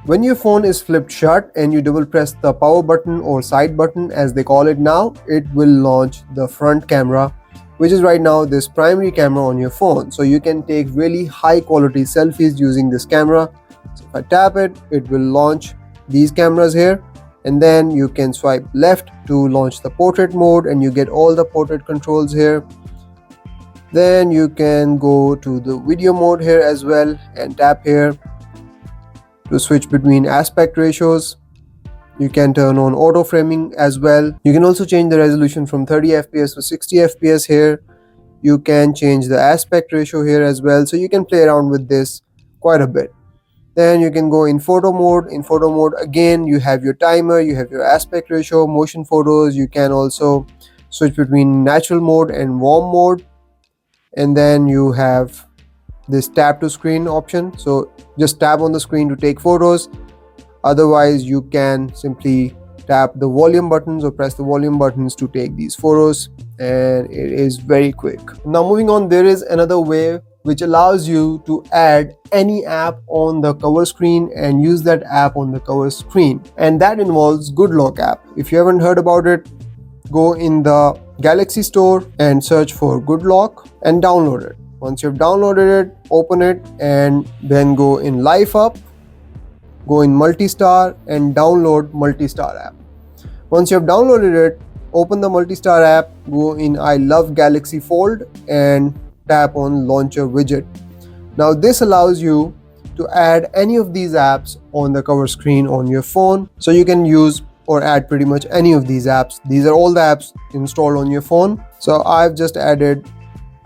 When your phone is flipped shut and you double press the power button or side button as they call it now, it will launch the front camera, which is right now this primary camera on your phone. So you can take really high quality selfies using this camera. So if I tap it, it will launch these cameras here, and then you can swipe left to launch the portrait mode and you get all the portrait controls here. Then you can go to the video mode here as well and tap here to switch between aspect ratios. You can turn on auto framing as well. You can also change the resolution from 30 fps to 60 fps here. You can change the aspect ratio here as well, so you can play around with this quite a bit. Then you can go in photo mode. In photo mode again, you have your timer, you have your aspect ratio, motion photos. You can also switch between natural mode and warm mode, and then you have this tap to screen option. So just tap on the screen to take photos. Otherwise you can simply tap the volume buttons or press the volume buttons to take these photos, and it is very quick. Now moving on, there is another way which allows you to add any app on the cover screen and use that app on the cover screen, and that involves GoodLock app. If you haven't heard about it, go in the Galaxy Store and search for GoodLock and download it. Once you've downloaded it, open it and then go in Life Up, go in Multistar and download Multistar app. Once you have downloaded it, open the Multistar app, go in I Love Galaxy Fold and tap on Launcher widget. Now this allows you to add any of these apps on the cover screen on your phone. So you can use or add pretty much any of these apps. These are all the apps installed on your phone. So I've just added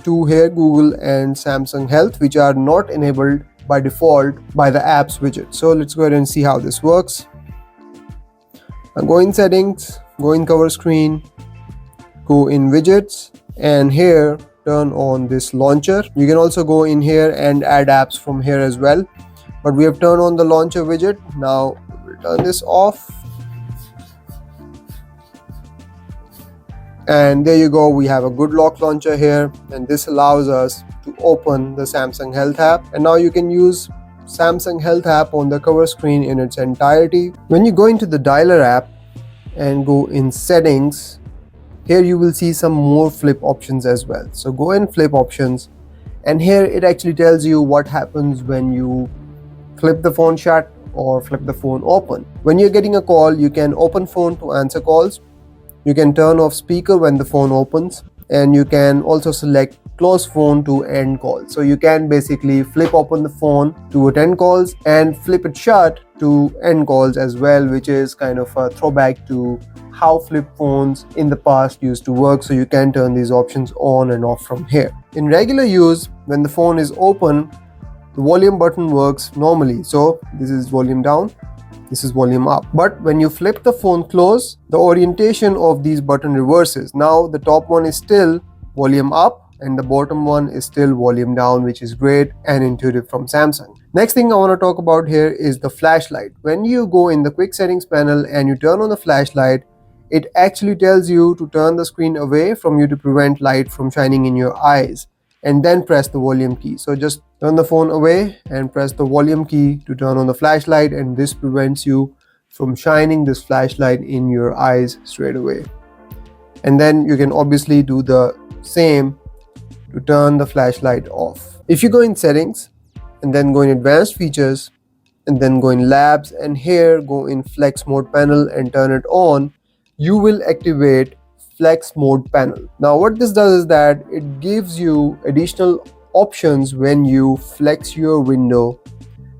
two here, Google and Samsung Health, which are not enabled by default by the apps widget. So let's go ahead and see how this works. Now go in settings, go in cover screen, go in widgets, and here turn on this launcher. You can also go in here and add apps from here as well, but we have turned on the launcher widget. Now we'll turn this off. And there you go, we have a GoodLock launcher here, and this allows us to open the Samsung Health app. And now you can use Samsung Health app on the cover screen in its entirety. When you go into the dialer app and go in settings, here you will see some more flip options as well. So go in flip options, and here it actually tells you what happens when you flip the phone shut or flip the phone open. When you're getting a call, you can open phone to answer calls. You can turn off speaker when the phone opens, and you can also select close phone to end calls. So you can basically flip open the phone to attend calls and flip it shut to end calls as well, which is kind of a throwback to how flip phones in the past used to work. So you can turn these options on and off from here. In regular use, when the phone is open, the volume button works normally. So this is volume down, this is volume up. But when you flip the phone close, the orientation of these button reverses. Now the top one is still volume up and the bottom one is still volume down, which is great and intuitive from Samsung. Next thing I want to talk about here is the flashlight. When you go in the quick settings panel and you turn on the flashlight, it actually tells you to turn the screen away from you to prevent light from shining in your eyes, and then press the volume key. So just turn the phone away and press the volume key to turn on the flashlight, and this prevents you from shining this flashlight in your eyes straight away. And then you can obviously do the same to turn the flashlight off. If you go in settings and then go in advanced features and then go in labs, and here go in flex mode panel and turn it on, you will activate flex mode panel. Now what this does is that it gives you additional options when you flex your window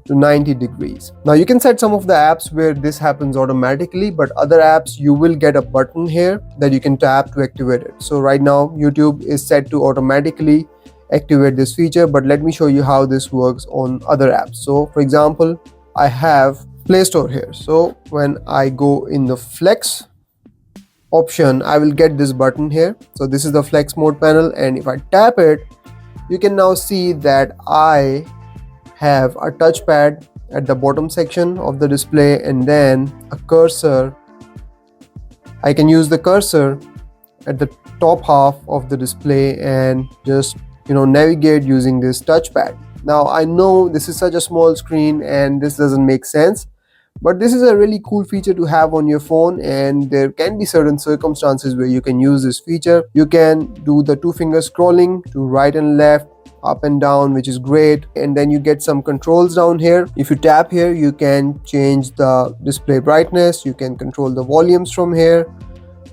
to 90 degrees. Now you can set some of the apps where this happens automatically, but other apps you will get a button here that you can tap to activate it. So right now YouTube is set to automatically activate this feature, but let me show you how this works on other apps. So for example, I have Play Store here. So when I go in the flex option, I will get this button here. So this is the flex mode panel, and if I tap it, you can now see that I have a touchpad at the bottom section of the display and then a cursor. I can use the cursor at the top half of the display and just navigate using this touchpad. Now I know this is such a small screen and this doesn't make sense, But this is a really cool feature to have on your phone, and there can be certain circumstances where you can use this feature. You can do the two finger scrolling to right and left, up and down, which is great. And then you get some controls down here. If you tap here, you can change the display brightness, you can control the volumes from here,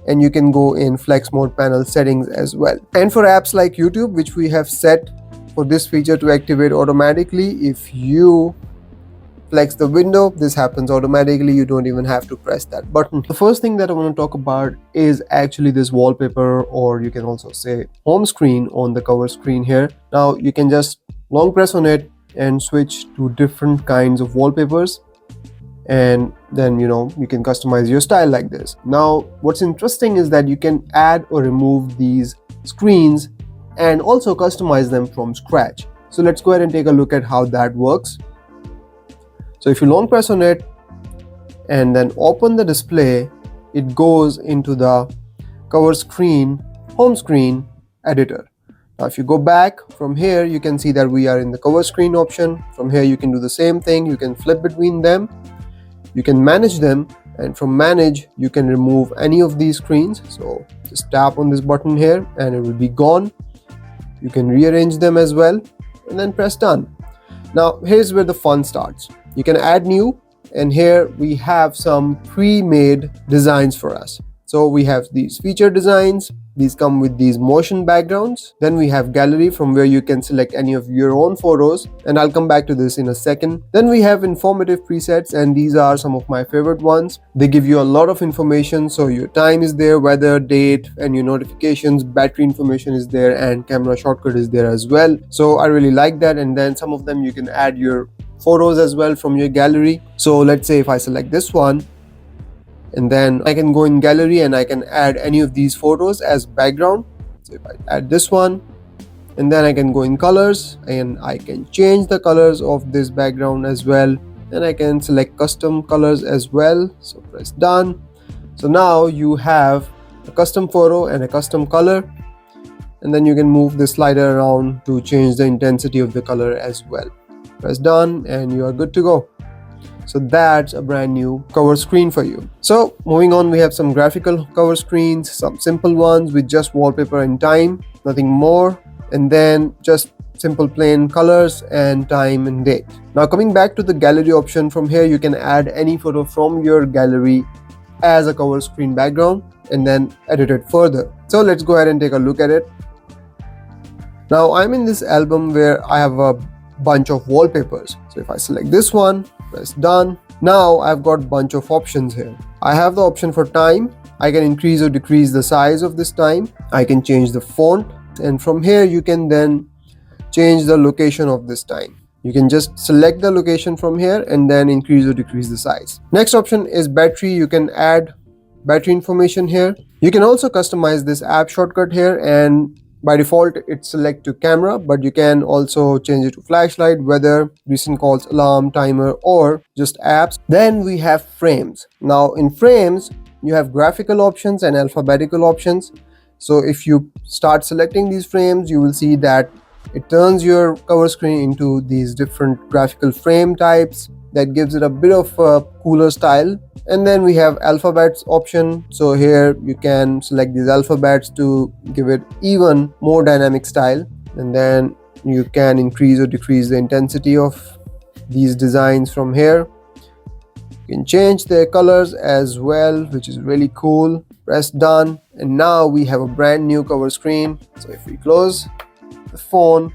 and you can go in flex mode panel settings as well. And for apps like YouTube, which we have set for this feature to activate automatically, if you flex the window, this happens automatically. You don't even have to press that button. The first thing that I want to talk about is actually this wallpaper, or you can also say home screen on the cover screen here. Now you can just long press on it and switch to different kinds of wallpapers, and then you can customize your style like this. Now what's interesting is that you can add or remove these screens and also customize them from scratch. So let's go ahead and take a look at how that works. So if you long press on it and then open the display, it goes into the cover screen, home screen editor. Now if you go back from here, you can see that we are in the cover screen option. From here you can do the same thing. You can flip between them, you can manage them, and from manage you can remove any of these screens. So just tap on this button here and it will be gone. You can rearrange them as well and then press done. Now here's where the fun starts. You can add new, and here we have some pre-made designs for us. So we have these feature designs. These come with these motion backgrounds. Then we have gallery, from where you can select any of your own photos, and I'll come back to this in a second. Then we have informative presets, and these are some of my favorite ones. They give you a lot of information, so your time is there, weather, date, and your notifications, battery information is there, and camera shortcut is there as well. So I really like that. And then some of them you can add your photos as well from your gallery. So let's say if I select this one, and then I can go in gallery and I can add any of these photos as background. So if I add this one, and then I can go in colors and I can change the colors of this background as well, and I can select custom colors as well. So press done. So now you have a custom photo and a custom color, and then you can move the slider around to change the intensity of the color as well. Press done and you are good to go. So that's a brand new cover screen for you. So moving on, we have some graphical cover screens, some simple ones with just wallpaper and time, nothing more, and then just simple plain colors and time and date. Now coming back to the gallery option, from here you can add any photo from your gallery as a cover screen background and then edit it further. So let's go ahead and take a look at it. Now I'm in this album where I have a bunch of wallpapers. So if I select this one, press done, now I've got a bunch of options here. I have the option for time. I can increase or decrease the size of this time. I can change the font, and from here you can then change the location of this time. You can just select the location from here and then increase or decrease the size. Next option is battery. You can add battery information here. You can also customize this app shortcut here, and by default it's select to camera, but you can also change it to flashlight, weather, recent calls, alarm, timer, or just apps. Then we have frames. Now in frames you have graphical options and alphabetical options. So if you start selecting these frames, you will see that it turns your cover screen into these different graphical frame types. That gives it a bit of a cooler style. And then we have alphabets option. So here you can select these alphabets to give it even more dynamic style. And then you can increase or decrease the intensity of these designs from here. You can change their colors as well, which is really cool. Press done, and now we have a brand new cover screen. So if we close the phone,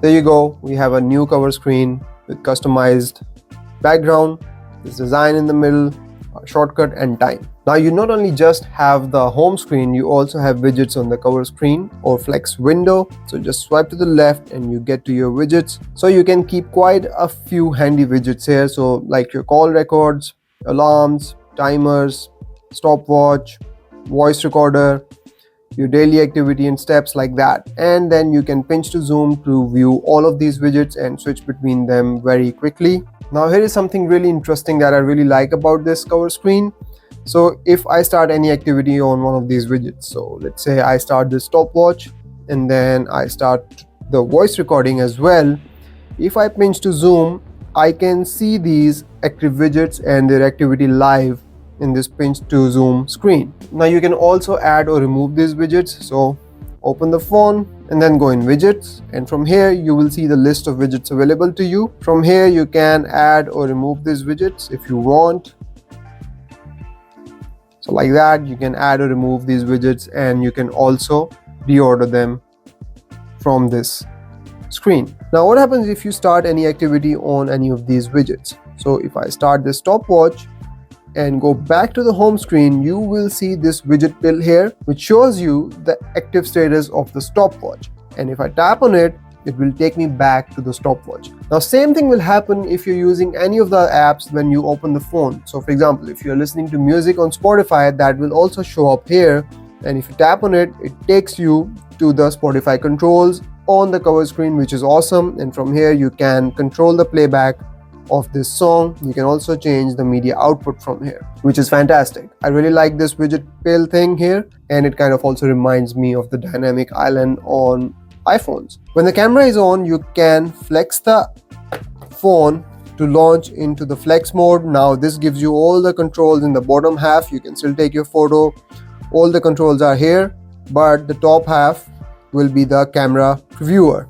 there you go, we have a new cover screen with customized background, this design in the middle, a shortcut, and time. Now you not only just have the home screen, you also have widgets on the cover screen or flex window. So just swipe to the left and you get to your widgets. So you can keep quite a few handy widgets here. So like your call records, alarms, timers, stopwatch, voice recorder, your daily activity and steps, like that. And then you can pinch to zoom to view all of these widgets and switch between them very quickly. Now here is something really interesting that I really like about this cover screen. So if I start any activity on one of these widgets, so let's say I start the stopwatch and then I start the voice recording as well. If I pinch to zoom, I can see these active widgets and their activity live in this pinch to zoom screen. Now you can also add or remove these widgets. So open the phone and then go in widgets, and from here you will see the list of widgets available to you. From here you can add or remove these widgets if you want. So like that, you can add or remove these widgets, and you can also reorder them from this screen. Now what happens if you start any activity on any of these widgets? So if I start this stopwatch and go back to the home screen, you will see this widget pill here, which shows you the active status of the stopwatch. And if I tap on it, it will take me back to the stopwatch. Now same thing will happen if you're using any of the apps when you open the phone. So for example, if you're listening to music on Spotify, that will also show up here. And if you tap on it, it takes you to the Spotify controls on the cover screen, which is awesome. And from here you can control the playback of this song. You can also change the media output from here, which is fantastic. I really like this widget pill thing here, and it kind of also reminds me of the dynamic island on iPhones. When the camera is on, you can flex the phone to launch into the flex mode. Now this gives you all the controls in the bottom half. You can still take your photo. All the controls are here, but the top half will be the camera viewer,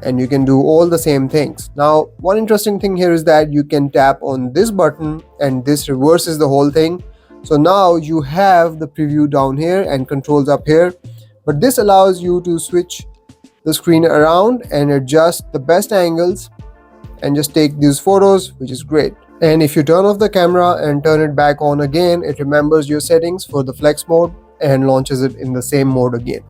and you can do all the same things. Now one interesting thing here is that you can tap on this button and this reverses the whole thing. So now you have the preview down here and controls up here, but this allows you to switch the screen around and adjust the best angles and just take these photos, which is great. And if you turn off the camera and turn it back on again, it remembers your settings for the flex mode and launches it in the same mode again.